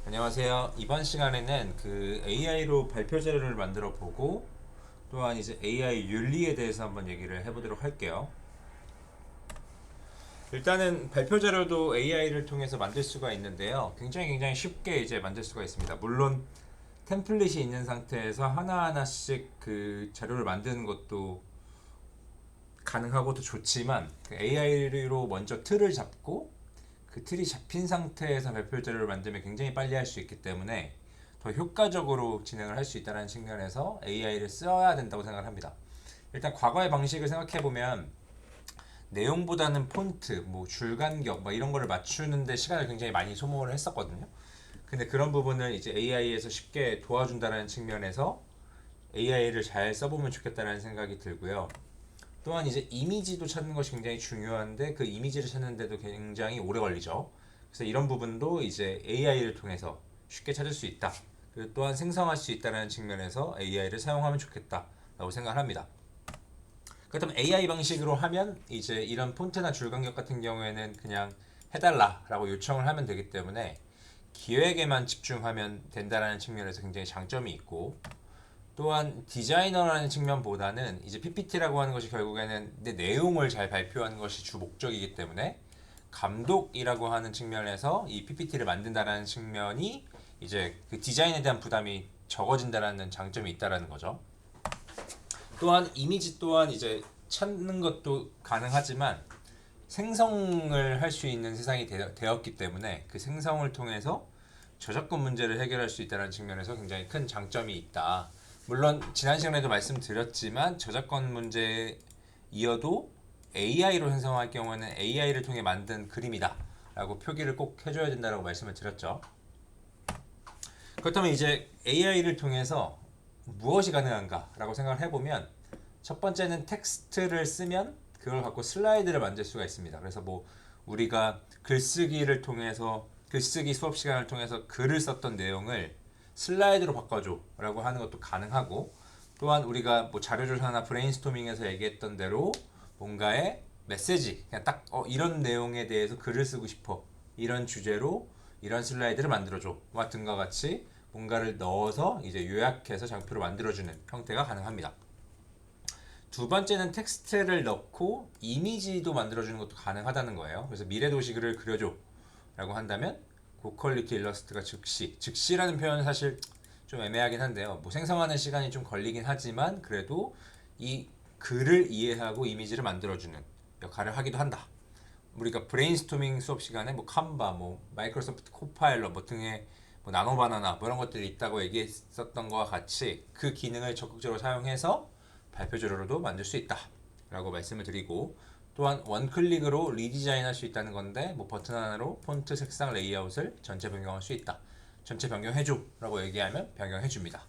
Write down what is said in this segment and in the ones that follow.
안녕하세요. 이번 시간에는 그 AI로 발표 자료를 만들어 보고 또한 이제 AI 윤리에 대해서 한번 얘기를 해보도록 할게요. 일단은 발표 자료도 AI를 통해서 만들 수가 있는데요. 굉장히 쉽게 이제 만들 수가 있습니다. 물론 템플릿이 있는 상태에서 하나하나씩 그 자료를 만드는 것도 가능하고도 좋지만 AI로 먼저 틀을 잡고 그 틀이 잡힌 상태에서 발표 자료를 만들면 굉장히 빨리 할 수 있기 때문에 더 효과적으로 진행을 할 수 있다는 측면에서 AI를 써야 된다고 생각을 합니다. 일단 과거의 방식을 생각해 보면 내용보다는 폰트, 뭐 줄간격, 뭐 이런 거를 맞추는데 시간을 굉장히 많이 소모를 했었거든요. 근데 그런 부분을 이제 AI에서 쉽게 도와준다는 측면에서 AI를 잘 써보면 좋겠다는 생각이 들고요. 또한 이제 이미지도 찾는 것이 굉장히 중요한데 그 이미지를 찾는데도 굉장히 오래 걸리죠. 그래서 이런 부분도 이제 AI를 통해서 쉽게 찾을 수 있다. 그리고 또한 생성할 수 있다는 측면에서 AI를 사용하면 좋겠다라고 생각을 합니다. 그렇다면 AI 방식으로 하면 이제 이런 폰트나 줄간격 같은 경우에는 그냥 해달라라고 요청을 하면 되기 때문에 기획에만 집중하면 된다는 측면에서 굉장히 장점이 있고, 또한 디자이너라는 측면보다는 이제 PPT라고 하는 것이 결국에는 내 내용을 잘 발표하는 것이 주 목적이기 때문에 감독이라고 하는 측면에서 이 PPT를 만든다라는 측면이 이제 그 디자인에 대한 부담이 적어진다라는 장점이 있다라는 거죠. 또한 이미지 또한 이제 찾는 것도 가능하지만 생성을 할 수 있는 세상이 되었기 때문에 그 생성을 통해서 저작권 문제를 해결할 수 있다는 측면에서 굉장히 큰 장점이 있다. 물론 지난 시간에도 말씀드렸지만 저작권 문제 이어도 AI로 생성할 경우에는 AI를 통해 만든 그림이다 라고 표기를 꼭 해줘야 된다고 말씀을 드렸죠. 그렇다면 이제 AI를 통해서 무엇이 가능한가 라고 생각을 해보면 첫 번째는 텍스트를 쓰면 그걸 갖고 슬라이드를 만들 수가 있습니다. 그래서 뭐 우리가 글쓰기를 통해서 글쓰기 수업 시간을 통해서 글을 썼던 내용을 슬라이드로 바꿔줘 라고 하는 것도 가능하고, 또한 우리가 뭐 자료조사나 브레인스토밍에서 얘기했던 대로 뭔가의 메시지 그냥 딱 이런 내용에 대해서 글을 쓰고 싶어 이런 주제로 이런 슬라이드를 만들어줘 같은 것 같이 뭔가를 넣어서 이제 요약해서 장표로 만들어주는 형태가 가능합니다. 두 번째는 텍스트를 넣고 이미지도 만들어주는 것도 가능하다는 거예요. 그래서 미래 도시를 그려줘 라고 한다면 고퀄리티 일러스트가 즉시라는 표현은 사실 좀 애매하긴 한데요. 뭐 생성하는 시간이 좀 걸리긴 하지만 그래도 이 글을 이해하고 이미지를 만들어주는 역할을 하기도 한다. 우리가 브레인스토밍 수업 시간에 뭐 칸바, 뭐 마이크로소프트 코파일럿 뭐 등의 뭐 나노바나나 뭐 이런 것들이 있다고 얘기했었던 것과 같이 그 기능을 적극적으로 사용해서 발표 자료로도 만들 수 있다라고 말씀을 드리고, 또한 원클릭으로 리디자인 할 수 있다는 건데 뭐 버튼 하나로 폰트 색상 레이아웃을 전체 변경할 수 있다. 전체 변경해줘 라고 얘기하면 변경해줍니다.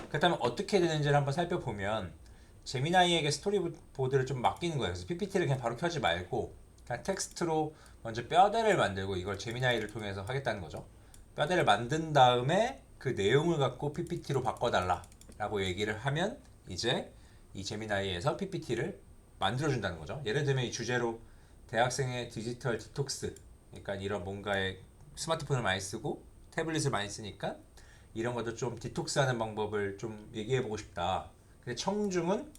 그렇다면 어떻게 되는지를 한번 살펴보면 제미나이에게 스토리보드를 좀 맡기는 거예요. 그래서 PPT를 그냥 바로 켜지 말고 그냥 텍스트로 먼저 뼈대를 만들고 이걸 제미나이를 통해서 하겠다는 거죠. 뼈대를 만든 다음에 그 내용을 갖고 PPT로 바꿔달라 라고 얘기를 하면 이제 이 제미나이에서 PPT를 만들어준다는 거죠. 예를 들면 이 주제로 대학생의 디지털 디톡스, 그러니까 이런 뭔가의 스마트폰을 많이 쓰고 태블릿을 많이 쓰니까 이런 것도 좀 디톡스하는 방법을 좀 얘기해보고 싶다. 근데 청중은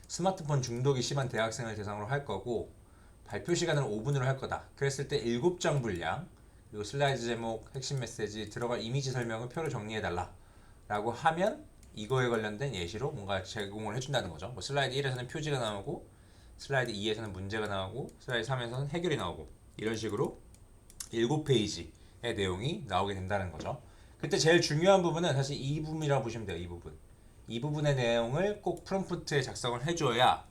스마트폰 중독이 심한 대학생을 대상으로 할 거고 발표 시간은 5분으로 할 거다. 그랬을 때 7장 분량, 그리고 슬라이드 제목, 핵심 메시지, 들어갈 이미지 설명을 표로 정리해달라 라고 하면 이거에 관련된 예시로 뭔가 제공을 해준다는 거죠. 뭐 슬라이드 1에서는 표지가 나오고 슬라이드 2에서는 문제가 나오고 슬라이드 3에서는 해결이 나오고 이런 식으로 7페이지의 내용이 나오게 된다는 거죠. 그때 제일 중요한 부분은 사실 이 부분이라고 보시면 돼요. 이 부분. 이 부분의 내용을 꼭 프롬프트에 작성을 해줘야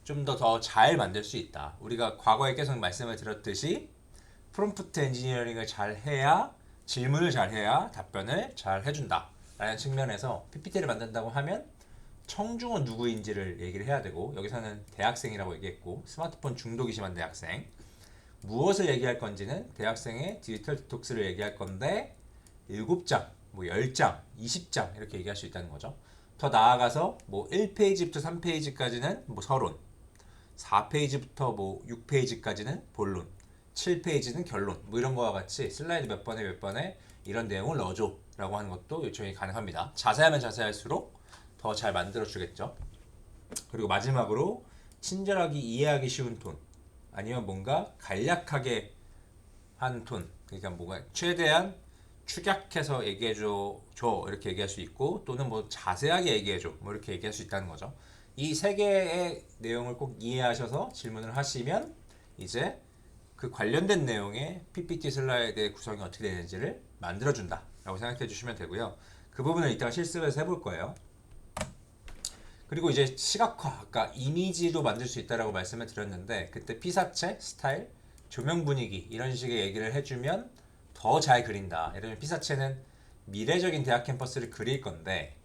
좀 더 잘 만들 수 있다. 우리가 과거에 계속 말씀을 드렸듯이 프롬프트 엔지니어링을 잘 해야, 질문을 잘 해야 답변을 잘 해준다 라는 측면에서 PPT를 만든다고 하면 청중은 누구인지를 얘기를 해야 되고, 여기서는 대학생이라고 얘기했고 스마트폰 중독이 심한 대학생, 무엇을 얘기할 건지는 대학생의 디지털 디톡스를 얘기할 건데 7장, 뭐 10장, 20장 이렇게 얘기할 수 있다는 거죠. 더 나아가서 뭐 1페이지부터 3페이지까지는 뭐 서론, 4페이지부터 뭐 6페이지까지는 본론, 7페이지는 결론 뭐 이런 거와 같이 슬라이드 몇 번에 몇 번에 이런 내용을 넣어줘 라고 하는 것도 요청이 가능합니다. 자세하면 자세할수록 더 잘 만들어 주겠죠. 그리고 마지막으로 친절하게 이해하기 쉬운 톤 아니면 뭔가 간략하게 한 톤, 그러니까 뭔가 최대한 축약해서 얘기해줘 이렇게 얘기할 수 있고, 또는 뭐 자세하게 얘기해줘 뭐 이렇게 얘기할 수 있다는 거죠. 이 세 개의 내용을 꼭 이해하셔서 질문을 하시면 이제 그 관련된 내용의 PPT 슬라이드의 구성이 어떻게 되는지를 만들어준다 라고 생각해 주시면 되고요. 그 부분을 이따가 실습해서 해볼 거예요. 그리고 이제 시각화, 아까 이미지도 만들 수 있다라고 말씀을 드렸는데, 그때 피사체, 스타일, 조명 분위기 이런 식의 얘기를 해주면 더 잘 그린다. 예를 들면 피사체는 미래적인 대학 캠퍼스를 그릴 건데,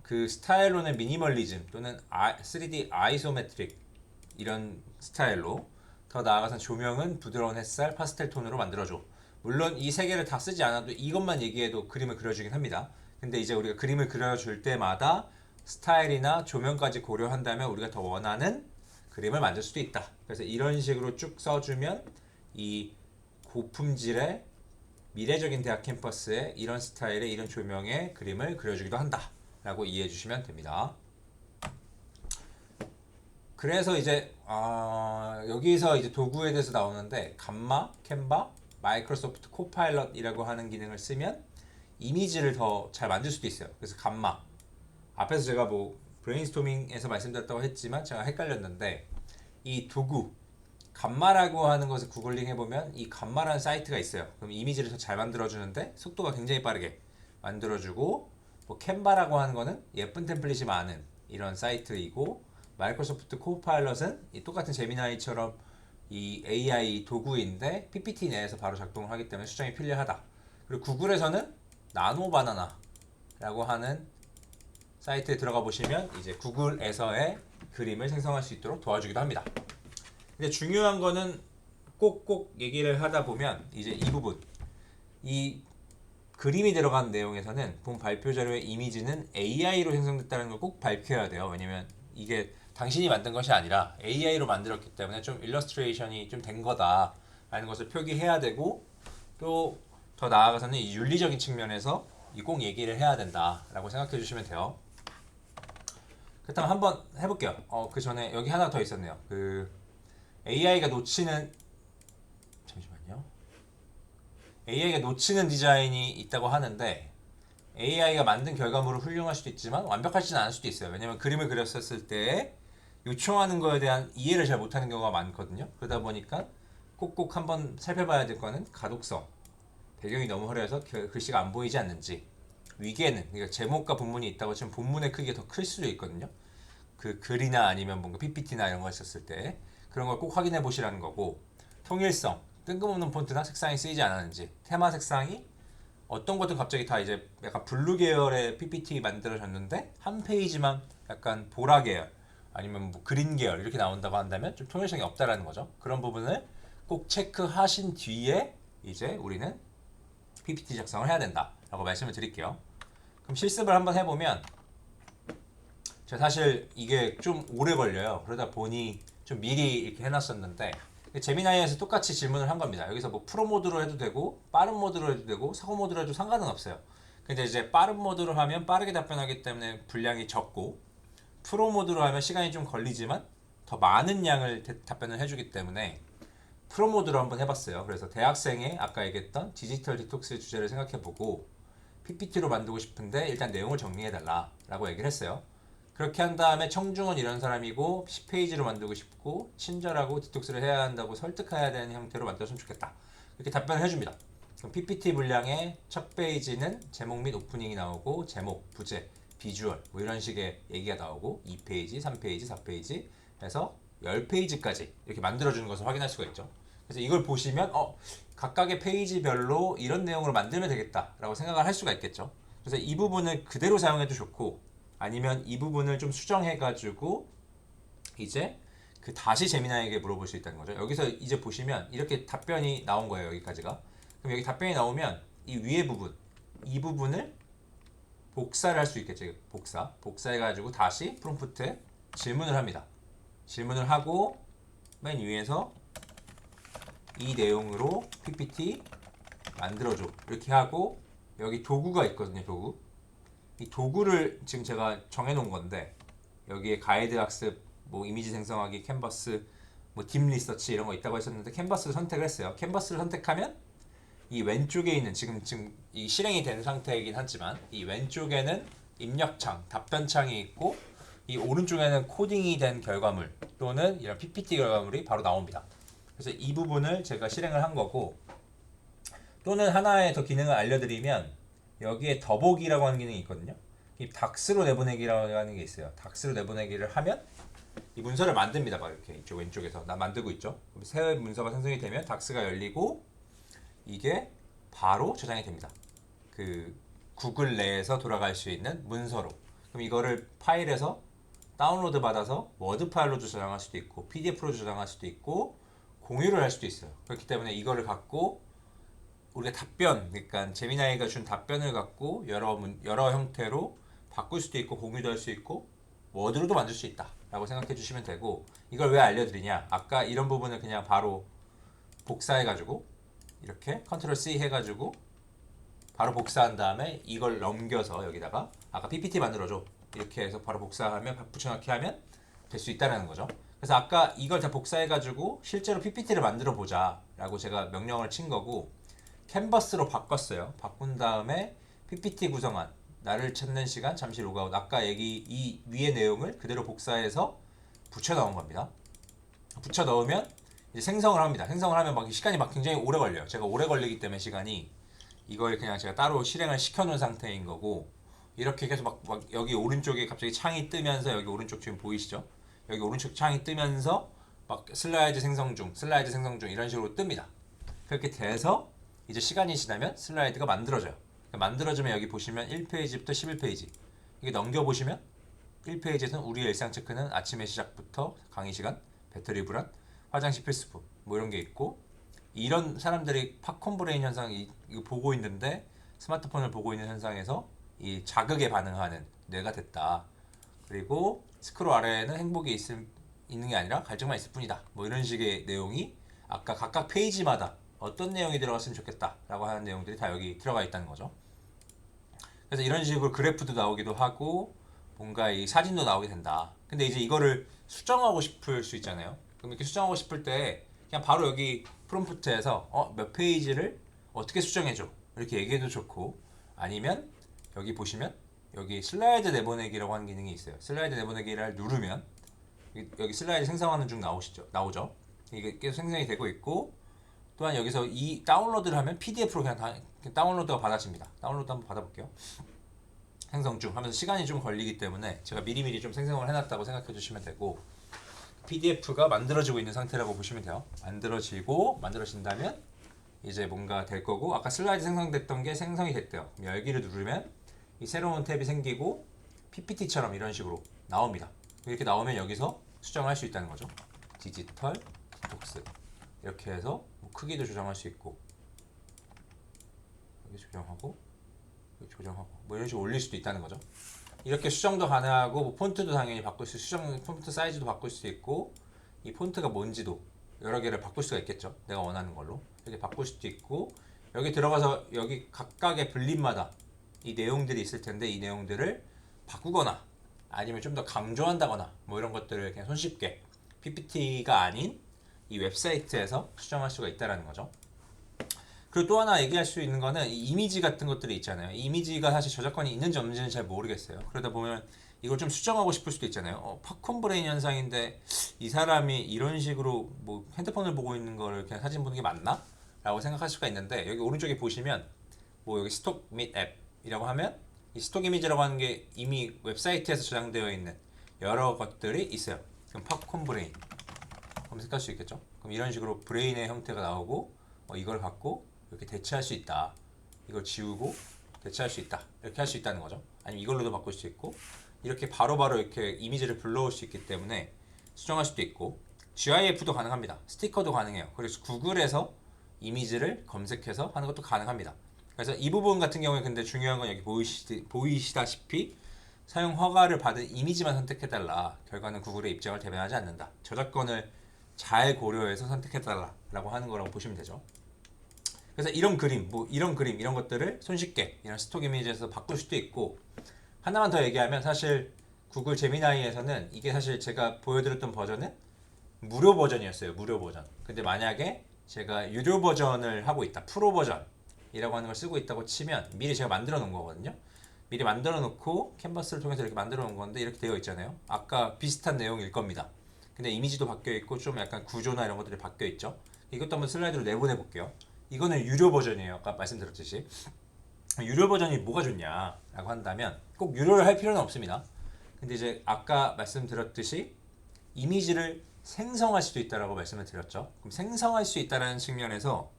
그 스타일로는 미니멀리즘 또는 3D 아이소메트릭 이런 스타일로, 더 나아가서 조명은 부드러운 햇살, 파스텔 톤으로 만들어줘. 물론 이 세 개를 다 쓰지 않아도 이것만 얘기해도 그림을 그려주긴 합니다. 근데 이제 우리가 그림을 그려줄 때마다 스타일이나 조명까지 고려한다면 우리가 더 원하는 그림을 만들 수도 있다. 그래서 이런 식으로 쭉 써주면 이 고품질의 미래적인 대학 캠퍼스의 이런 스타일의 이런 조명의 그림을 그려주기도 한다 라고 이해해 주시면 됩니다. 그래서 이제 여기서 이제 도구에 대해서 나오는데, 감마, 캔바, 마이크로소프트 코파일럿이라고 하는 기능을 쓰면 이미지를 더 잘 만들 수도 있어요. 그래서 감마, 앞에서 제가 뭐 브레인스토밍에서 말씀드렸다고 했지만 제가 헷갈렸는데, 이 도구 감마라고 하는 것을 구글링 해보면 이 감마라는 사이트가 있어요. 그럼 이미지를 더 잘 만들어주는데 속도가 굉장히 빠르게 만들어주고, 뭐 캔바라고 하는 거는 예쁜 템플릿이 많은 이런 사이트이고, 마이크로소프트 코파일럿은 이 똑같은 제미나이처럼 이 AI 도구인데 PPT 내에서 바로 작동을 하기 때문에 수정이 편리하다. 그리고 구글에서는 나노바나나라고 하는 사이트에 들어가 보시면 이제 구글에서의 그림을 생성할 수 있도록 도와주기도 합니다. 근데 중요한 거는 꼭꼭 얘기를 하다 보면 이제 이 부분, 이 그림이 들어간 내용에서는 본 발표 자료의 이미지는 AI로 생성됐다는 걸 꼭 밝혀야 돼요. 왜냐면 이게 당신이 만든 것이 아니라 AI로 만들었기 때문에 좀 일러스트레이션이 좀 된 거다 라는 것을 표기해야 되고, 또 더 나아가서는 이 윤리적인 측면에서 꼭 얘기를 해야 된다 라고 생각해 주시면 돼요. 그렇다면 한번 해볼게요. 그 전에 여기 하나 더 있었네요. 그 AI가 놓치는, 잠시만요. AI가 놓치는 디자인이 있다고 하는데, AI가 만든 결과물은 훌륭할 수도 있지만 완벽하지는 않을 수도 있어요. 왜냐면 그림을 그렸었을 때 요청하는 거에 대한 이해를 잘 못하는 경우가 많거든요. 그러다 보니까 꼭꼭 한번 살펴봐야 될 거는 가독성, 배경이 너무 화려해서 글씨가 안 보이지 않는지, 위계는, 그러니까 제목과 본문이 있다고 치면 본문의 크기가 더 클 수도 있거든요. 그 글이나 아니면 뭔가 PPT나 이런 거 했었을 때 그런 걸 꼭 확인해 보시라는 거고, 통일성, 뜬금없는 폰트나 색상이 쓰이지 않았는지, 테마 색상이 어떤 것도 갑자기 다 이제 약간 블루 계열의 PPT 만들어졌는데 한 페이지만 약간 보라 계열 아니면 뭐 그린 계열 이렇게 나온다고 한다면 좀 통일성이 없다라는 거죠. 그런 부분을 꼭 체크하신 뒤에 이제 우리는 PPT 작성을 해야 된다라고 말씀을 드릴게요. 그럼 실습을 한번 해보면, 제가 사실 이게 좀 오래 걸려요. 그러다 보니 좀 미리 이렇게 해놨었는데, 제미나이에서 똑같이 질문을 한 겁니다. 여기서 뭐 프로 모드로 해도 되고 빠른 모드로 해도 되고 사고 모드로 해도 상관은 없어요. 근데 이제 빠른 모드로 하면 빠르게 답변하기 때문에 분량이 적고, 프로 모드로 하면 시간이 좀 걸리지만 더 많은 양을 답변을 해주기 때문에 프로 모드로 한번 해봤어요. 그래서 대학생의 아까 얘기했던 디지털 디톡스 주제를 생각해보고 PPT로 만들고 싶은데 일단 내용을 정리해달라 라고 얘기를 했어요. 그렇게 한 다음에 청중은 이런 사람이고 10페이지로 만들고 싶고 친절하고 디톡스를 해야 한다고 설득해야 되는 형태로 만들었으면 좋겠다. 이렇게 답변을 해줍니다. 그럼 PPT 분량의 첫 페이지는 제목 및 오프닝이 나오고, 제목, 부제, 비주얼 뭐 이런 식의 얘기가 나오고, 2페이지, 3페이지, 4페이지 해서 10페이지까지 이렇게 만들어주는 것을 확인할 수가 있죠. 그래서 이걸 보시면 각각의 페이지별로 이런 내용으로 만들면 되겠다라고 생각을 할 수가 있겠죠. 그래서 이 부분을 그대로 사용해도 좋고, 아니면 이 부분을 좀 수정해가지고 이제 그 다시 제미나에게 물어볼 수 있다는 거죠. 여기서 이제 보시면 이렇게 답변이 나온 거예요. 여기까지가. 그럼 여기 답변이 나오면 이 위에 부분, 이 부분을 복사를 할 수 있겠죠. 복사해가지고 다시 프롬프트에 질문을 합니다. 질문을 하고 맨 위에서 이 내용으로 PPT 만들어줘 이렇게 하고 여기 도구가 있거든요. 도구. 이 도구를 지금 제가 정해놓은 건데 여기에 가이드 학습, 뭐 이미지 생성하기, 캔버스, 뭐 딥 리서치 이런 거 있다고 했었는데 캔버스를 선택을 했어요. 캔버스를 선택하면 이 왼쪽에 있는 지금 이 실행이 된 상태이긴 하지만 이 왼쪽에는 입력창, 답변창이 있고 이 오른쪽에는 코딩이 된 결과물 또는 이런 PPT 결과물이 바로 나옵니다. 그래서 이 부분을 제가 실행을 한 거고 또는 하나의 더 기능을 알려드리면 여기에 더보기라고 하는 기능이 있거든요. 이 닥스로 내보내기라고 하는 게 있어요. 닥스로 내보내기를 하면 이 문서를 만듭니다. 막 이렇게 이쪽 왼쪽에서 나 만들고 있죠. 그럼 새 문서가 생성이 되면 닥스가 열리고 이게 바로 저장이 됩니다. 그 구글 내에서 돌아갈 수 있는 문서로. 그럼 이거를 파일에서 다운로드 받아서 워드 파일로도 저장할 수도 있고 PDF로 저장할 수도 있고 공유를 할 수도 있어요. 그렇기 때문에 이거를 갖고 우리가 답변, 그러니까 제미나이가 준 답변을 갖고 여러 형태로 바꿀 수도 있고 공유도 할 수 있고 워드로도 만들 수 있다 라고 생각해 주시면 되고 이걸 왜 알려드리냐, 아까 이런 부분을 그냥 바로 복사해 가지고 이렇게 컨트롤 C 해가지고 바로 복사한 다음에 이걸 넘겨서 여기다가 아까 PPT 만들어줘 이렇게 해서 바로 복사하면 붙여넣기 하면 될 수 있다는 거죠. 그래서 아까 이걸 다 복사해가지고 실제로 PPT를 만들어 보자 라고 제가 명령을 친 거고 캔버스로 바꿨어요. 바꾼 다음에 PPT 구성안, 나를 찾는 시간, 잠시 로그아웃, 아까 이 위의 내용을 그대로 복사해서 붙여 넣은 겁니다. 붙여 넣으면 이제 생성을 합니다. 생성을 하면 막 시간이 막 굉장히 오래 걸려요. 제가 오래 걸리기 때문에 시간이 이걸 그냥 제가 따로 실행을 시켜놓은 상태인 거고 이렇게 계속 막 여기 오른쪽에 갑자기 창이 뜨면서 여기 오른쪽 지금 보이시죠? 여기 오른쪽 창이 뜨면서 막 슬라이드 생성 중, 슬라이드 생성 중 이런 식으로 뜹니다. 그렇게 돼서 이제 시간이 지나면 슬라이드가 만들어져요. 만들어지면 여기 보시면 1페이지부터 11페이지 이게 넘겨보시면 1페이지에서는 우리의 일상 체크는 아침의 시작부터 강의 시간, 배터리 불안, 화장실 필수품 뭐 이런 게 있고 이런 사람들이 팝콘 브레인 현상 이거 보고 있는데 스마트폰을 보고 있는 현상에서 이 자극에 반응하는 뇌가 됐다. 그리고 스크롤 아래에는 행복이 있는 게 아니라 갈증만 있을 뿐이다. 뭐 이런 식의 내용이 아까 각각 페이지마다 어떤 내용이 들어갔으면 좋겠다 라고 하는 내용들이 다 여기 들어가 있다는 거죠. 그래서 이런 식으로 그래프도 나오기도 하고 뭔가 이 사진도 나오게 된다. 근데 이제 이거를 수정하고 싶을 수 있잖아요. 그럼 이렇게 수정하고 싶을 때 그냥 바로 여기 프롬프트에서 몇 페이지를 어떻게 수정해줘 이렇게 얘기해도 좋고 아니면 여기 보시면 여기 슬라이드 내보내기라고 하는 기능이 있어요. 슬라이드 내보내기를 누르면 여기 슬라이드 생성하는 중 나오죠. 이게 계속 생성이 되고 있고 또한 여기서 이 다운로드를 하면 PDF로 그냥 다운로드가 받아집니다. 다운로드 한번 받아볼게요. 생성 중 하면서 시간이 좀 걸리기 때문에 제가 미리미리 좀 생성을 해놨다고 생각해 주시면 되고 PDF가 만들어지고 있는 상태라고 보시면 돼요. 만들어진다면 이제 뭔가 될 거고 아까 슬라이드 생성됐던 게 생성이 됐대요. 열기를 누르면 이 새로운 탭이 생기고 PPT처럼 이런 식으로 나옵니다. 이렇게 나오면 여기서 수정할 수 있다는 거죠. 디지털 디톡스 이렇게 해서 뭐 크기도 조정할 수 있고 여기 조정하고 여기 조정하고 뭐 이런 식으로 올릴 수도 있다는 거죠. 이렇게 수정도 가능하고 뭐 폰트도 당연히 바꿀 수 폰트 사이즈도 바꿀 수 있고 이 폰트가 뭔지도 여러 개를 바꿀 수가 있겠죠. 내가 원하는 걸로 이렇게 바꿀 수도 있고 여기 들어가서 여기 각각의 블립마다 이 내용들이 있을 텐데 이 내용들을 바꾸거나 아니면 좀 더 강조한다거나 뭐 이런 것들을 그냥 손쉽게 PPT가 아닌 이 웹사이트에서 수정할 수가 있다는 거죠. 그리고 또 하나 얘기할 수 있는 거는 이 이미지 같은 것들이 있잖아요. 이 이미지가 사실 저작권이 있는지 없는지는 잘 모르겠어요. 그러다 보면 이걸 좀 수정하고 싶을 수도 있잖아요. 팝콘 브레인 현상인데 이 사람이 이런 식으로 뭐 핸드폰을 보고 있는 거를 그냥 사진 보는 게 맞나? 라고 생각할 수가 있는데 여기 오른쪽에 보시면 뭐 여기 스톡 및 앱이라고 하면 이 스톡 이미지라고 하는 게 이미 웹사이트에서 저장되어 있는 여러 것들이 있어요. 그럼 팝콘 브레인 검색할 수 있겠죠. 그럼 이런 식으로 브레인의 형태가 나오고 이걸 갖고 이렇게 대체할 수 있다. 이걸 지우고 대체할 수 있다. 이렇게 할 수 있다는 거죠. 아니면 이걸로도 바꿀 수 있고 이렇게 바로바로 이렇게 이미지를 불러올 수 있기 때문에 수정할 수도 있고 GIF도 가능합니다. 스티커도 가능해요. 그래서 구글에서 이미지를 검색해서 하는 것도 가능합니다. 그래서 이 부분 같은 경우에 근데 중요한 건 여기 보이시다시피 사용 허가를 받은 이미지만 선택해달라. 결과는 구글의 입장을 대변하지 않는다. 저작권을 잘 고려해서 선택해달라고 하는 거라고 보시면 되죠. 그래서 이런 그림, 이런 것들을 손쉽게 이런 스톡 이미지에서 바꿀 수도 있고, 하나만 더 얘기하면 사실 구글 제미나이에서는 이게 사실 제가 보여드렸던 버전은 무료 버전이었어요. 무료 버전. 근데 만약에 제가 유료 버전을 하고 있다, 프로 버전이라고 하는 걸 쓰고 있다고 치면 미리 제가 만들어 놓은 거거든요. 미리 만들어 놓고 캔버스를 통해서 이렇게 만들어 놓은 건데 이렇게 되어 있잖아요. 아까 비슷한 내용일 겁니다. 근데 이미지도 바뀌어 있고 좀 약간 구조나 이런 것들이 바뀌어 있죠. 이것도 한번 슬라이드로 내보내 볼게요. 이거는 유료 버전이에요. 아까 말씀드렸듯이. 유료 버전이 뭐가 좋냐라고 한다면 꼭 유료를 할 필요는 없습니다. 근데 이제 아까 말씀드렸듯이 이미지를 생성할 수도 있다라고 말씀을 드렸죠. 그럼 생성할 수 있다라는 측면에서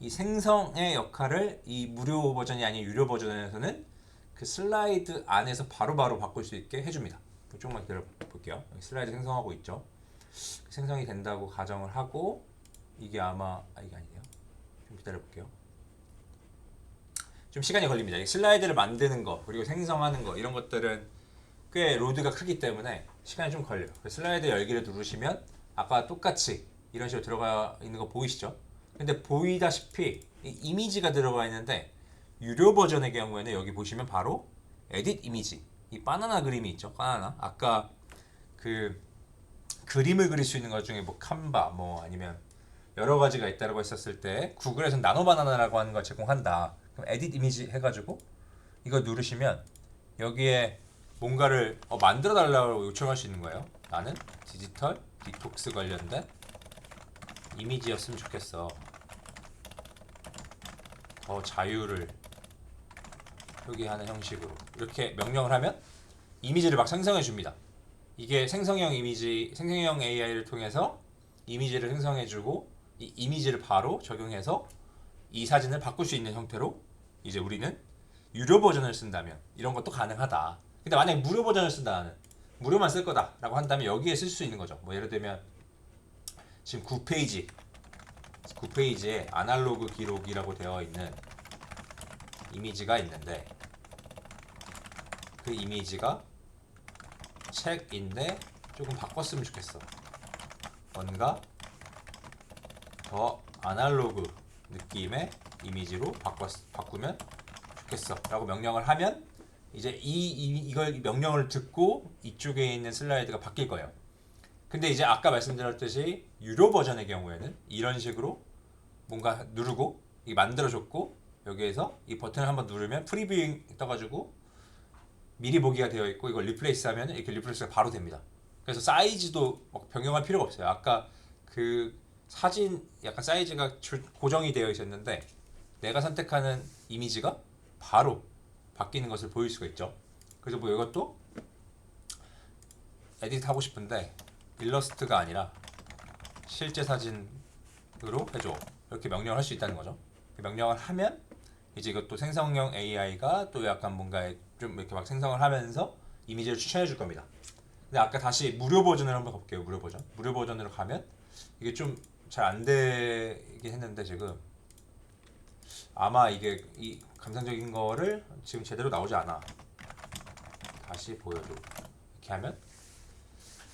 이 생성의 역할을 이 무료 버전이 아닌 유료 버전에서는 그 슬라이드 안에서 바로바로 바꿀 수 있게 해줍니다. 조금만 기다려 볼게요. 슬라이드 생성하고 있죠. 생성이 된다고 가정을 하고 이게 아마 이게 아니네요. 좀 기다려 볼게요. 좀 시간이 걸립니다. 이 슬라이드를 만드는 거 그리고 생성하는 거 이런 것들은 꽤 로드가 크기 때문에 시간이 좀 걸려요. 슬라이드 열기를 누르시면 아까 똑같이 이런 식으로 들어가 있는 거 보이시죠? 근데 보이다시피 이미지가 들어가 있는데 유료 버전의 경우에는 여기 보시면 바로 에딧 이미지 이 바나나 그림이 있죠. 바나나 아까 그 그림을 그릴 수 있는 것 중에 뭐 칸바 뭐 아니면 여러 가지가 있다고 했었을 때 구글에서는 나노 바나나라고 하는 걸 제공한다. 그럼 에딧 이미지 해가지고 이거 누르시면 여기에 뭔가를 만들어 달라고 요청할 수 있는 거예요. 나는 디지털 디톡스 관련된 이미지였으면 좋겠어. 더 자유를 표기하는 형식으로 이렇게 명령을 하면 이미지를 막 생성해 줍니다. 이게 생성형 AI를 통해서 이미지를 생성해 주고 이 이미지를 바로 적용해서 이 사진을 바꿀 수 있는 형태로 이제 우리는 유료 버전을 쓴다면 이런 것도 가능하다. 근데 만약에 무료 버전을 쓴다는 무료만 쓸 거다라고 한다면 여기에 쓸 수 있는 거죠. 뭐 예를 들면 지금 9페이지에 아날로그 기록이라고 되어 있는 이미지가 있는데 그 이미지가 책인데 조금 바꿨으면 좋겠어. 뭔가 더 아날로그 느낌의 이미지로 바꾸면 좋겠어 라고 명령을 하면 이제 이걸 명령을 듣고 이쪽에 있는 슬라이드가 바뀔 거예요. 근데 이제 아까 말씀드렸듯이 유료 버전의 경우에는 이런 식으로 뭔가 누르고 이 만들어줬고 여기에서 이 버튼을 한번 누르면 프리뷰잉 떠가지고 미리 보기가 되어 있고 이걸 리플레이스 하면 이렇게 리플레이스가 바로 됩니다. 그래서 사이즈도 막 변경할 필요가 없어요. 아까 그 사진 약간 사이즈가 고정이 되어 있었는데 내가 선택하는 이미지가 바로 바뀌는 것을 보일 수가 있죠. 그래서 뭐 이것도 에디트 하고 싶은데 일러스트가 아니라 실제 사진으로 해줘 이렇게 명령을 할 수 있다는 거죠. 명령을 하면 이제 이것도 생성형 AI가 또 약간 뭔가 좀 이렇게 막 생성을 하면서 이미지를 추천해 줄 겁니다. 근데 아까 다시 무료 버전을 한번 가볼게요. 무료 버전으로 가면 이게 좀 잘 안 되긴 했는데 지금 아마 이게 이 감상적인 거를 지금 제대로 나오지 않아. 다시 보여줘. 이렇게 하면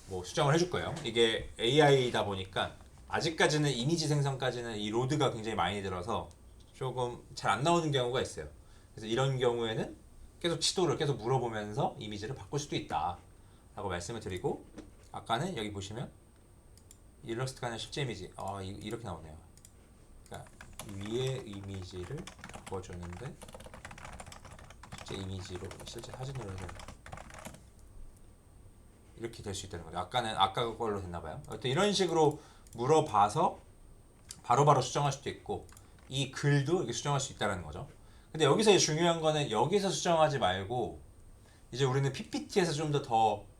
뭐 수정을 해줄 거예요. 이게 AI다 보니까 아직까지는 이미지 생성까지는 이 로드가 굉장히 많이 들어서 조금 잘 안 나오는 경우가 있어요. 그래서 이런 경우에는 계속 시도를 계속 물어보면서 이미지를 바꿀 수도 있다 라고 말씀을 드리고 아까는 여기 보시면 일러스트가 아니라 실제 이미지 이렇게 나오네요. 그러니까 위에 이미지를 바꿔주는데 실제 사진으로 해서 이렇게 될 수 있다는 거죠. 아까는 아까 걸로 됐나봐요. 이런 식으로 물어봐서 바로바로 수정할 수도 있고 이 글도 이렇게 수정할 수 있다는 거죠. 근데 여기서 중요한 거는 여기서 수정하지 말고 이제 우리는 PPT에서 좀 더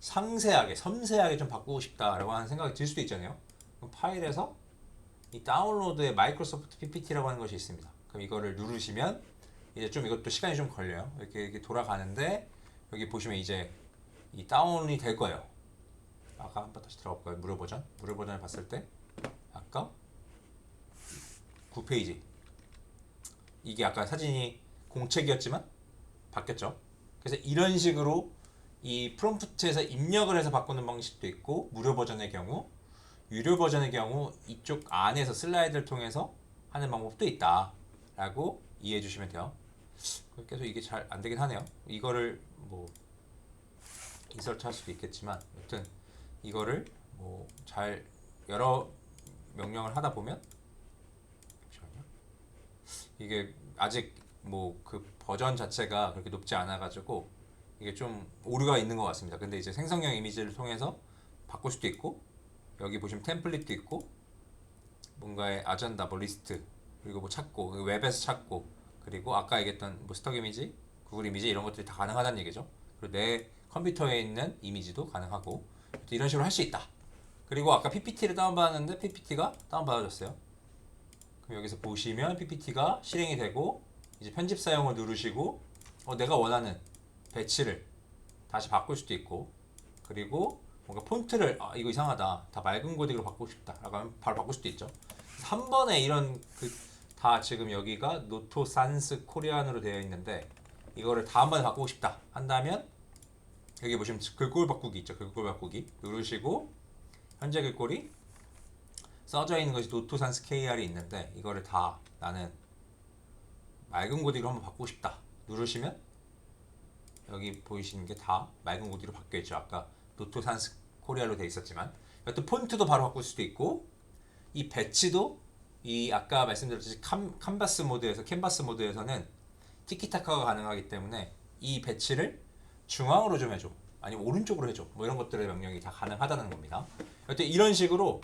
상세하게 섬세하게 좀 바꾸고 싶다라고 하는 생각이 들 수도 있잖아요. 그럼 파일에서 이 다운로드에 마이크로소프트 PPT라고 하는 것이 있습니다. 그럼 이거를 누르시면 이제 좀 이것도 시간이 좀 걸려요. 이렇게 돌아가는데 여기 보시면 이제 이 다운이 될 거예요. 아까 한번 다시 들어가 볼까요? 무료 버전을 봤을 때 아까 9페이지 이게 아까 사진이 공책이었지만 바뀌었죠. 그래서 이런 식으로 이 프롬프트에서 입력을 해서 바꾸는 방식도 있고 무료 버전의 경우 유료 버전의 경우 이쪽 안에서 슬라이드를 통해서 하는 방법도 있다 라고 이해해 주시면 돼요. 계속 이게 잘 안 되긴 하네요. 이거를 뭐 인서트 할 수도 있겠지만 여튼 이거를 뭐 잘 여러 명령을 하다 보면 잠시만요. 이게 아직 뭐 그 버전 자체가 그렇게 높지 않아 가지고 이게 좀 오류가 있는 것 같습니다. 근데 이제 생성형 이미지를 통해서 바꿀 수도 있고, 여기 보시면 템플릿도 있고, 뭔가의 아젠다, 뭐 리스트, 그리고 뭐 찾고, 웹에서 찾고, 그리고 아까 얘기했던 뭐 스톡 이미지, 구글 이미지 이런 것들이 다 가능하다는 얘기죠. 그리고 내 컴퓨터에 있는 이미지도 가능하고 이런 식으로 할 수 있다. 그리고 아까 PPT를 다운받았는데 PPT가 다운받아졌어요. 그럼 여기서 보시면 PPT가 실행이 되고 이제 편집 사용을 누르시고 내가 원하는 배치를 다시 바꿀 수도 있고, 그리고 뭔가 폰트를 이거 이상하다, 다 맑은 고딕으로 바꾸고 싶다 라고 하면 바로 바꿀 수도 있죠. 한 번에 이런 다 지금 여기가 노토 산스 코리안으로 되어 있는데 이거를 다 한 번에 바꾸고 싶다 한다면 여기 보시면 글꼴 바꾸기 있죠. 글꼴 바꾸기 누르시고 현재 글꼴이 써져 있는 것이 노토 산스 KR이 있는데 이거를 다 나는 맑은 고딕으로 한번 바꾸고 싶다 누르시면 여기 보이시는 게 다 맑은 고딕으로 바뀌어 있죠. 아까 노토 산스 코리아로 되어 있었지만 여튼 폰트도 바로 바꿀 수도 있고, 이 배치도 이 아까 말씀드렸듯이 캔버스 모드에서는 티키타카가 가능하기 때문에 이 배치를 중앙으로 좀 해줘, 아니면 오른쪽으로 해줘, 뭐 이런 것들의 명령이 다 가능하다는 겁니다. 여튼 이런 식으로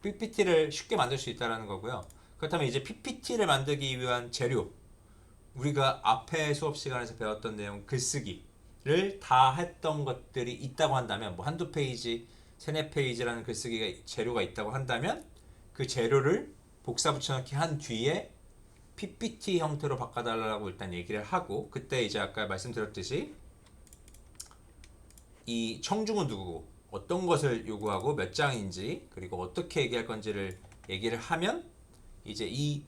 PPT를 쉽게 만들 수 있다는 거고요. 그렇다면 이제 PPT를 만들기 위한 재료, 우리가 앞에 수업 시간에서 배웠던 내용 글쓰기를 다 했던 것들이 있다고 한다면, 뭐 한두 페이지, 세네 페이지라는 글쓰기가 재료가 있다고 한다면 그 재료를 복사 붙여넣기 한 뒤에 PPT 형태로 바꿔달라고 일단 얘기를 하고, 그때 이제 아까 말씀드렸듯이 이 청중은 누구고 어떤 것을 요구하고 몇 장인지 그리고 어떻게 얘기할 건지를 얘기를 하면 이제 이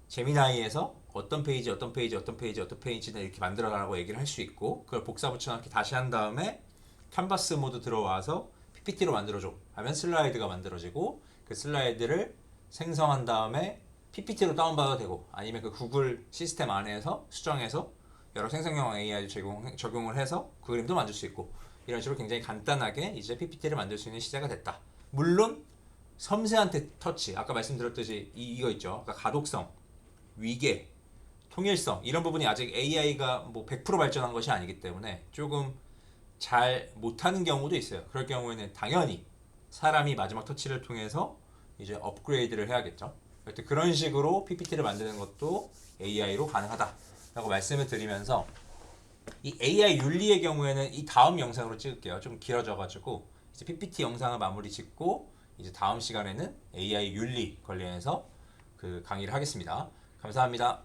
제미나이에서 어떤 페이지 어떤 페이지 어떤 페이지 어떤 페이지는 이렇게 만들어가라고 얘기를 할 수 있고, 그걸 복사 붙여넣기 다시 한 다음에 캔버스 모드 들어와서 PPT로 만들어줘 하면 슬라이드가 만들어지고, 그 슬라이드를 생성한 다음에 PPT로 다운받아도 되고, 아니면 그 구글 시스템 안에서 수정해서 여러 생성형 AI 적용을 해서 그 그림도 만들 수 있고, 이런 식으로 굉장히 간단하게 이제 PPT를 만들 수 있는 시대가 됐다. 물론 섬세한 터치, 아까 말씀드렸듯이 이거 있죠. 아까 가독성, 위계, 통일성 이런 부분이 아직 AI가 뭐 100% 발전한 것이 아니기 때문에 조금 잘 못하는 경우도 있어요. 그럴 경우에는 당연히 사람이 마지막 터치를 통해서 이제 업그레이드를 해야겠죠. 여튼 그런 식으로 PPT를 만드는 것도 AI로 가능하다라고 말씀을 드리면서, 이 AI 윤리의 경우에는 이 다음 영상으로 찍을게요. 좀 길어져가지고 이제 PPT 영상을 마무리 짓고 이제 다음 시간에는 AI 윤리 관련해서 그 강의를 하겠습니다. 감사합니다.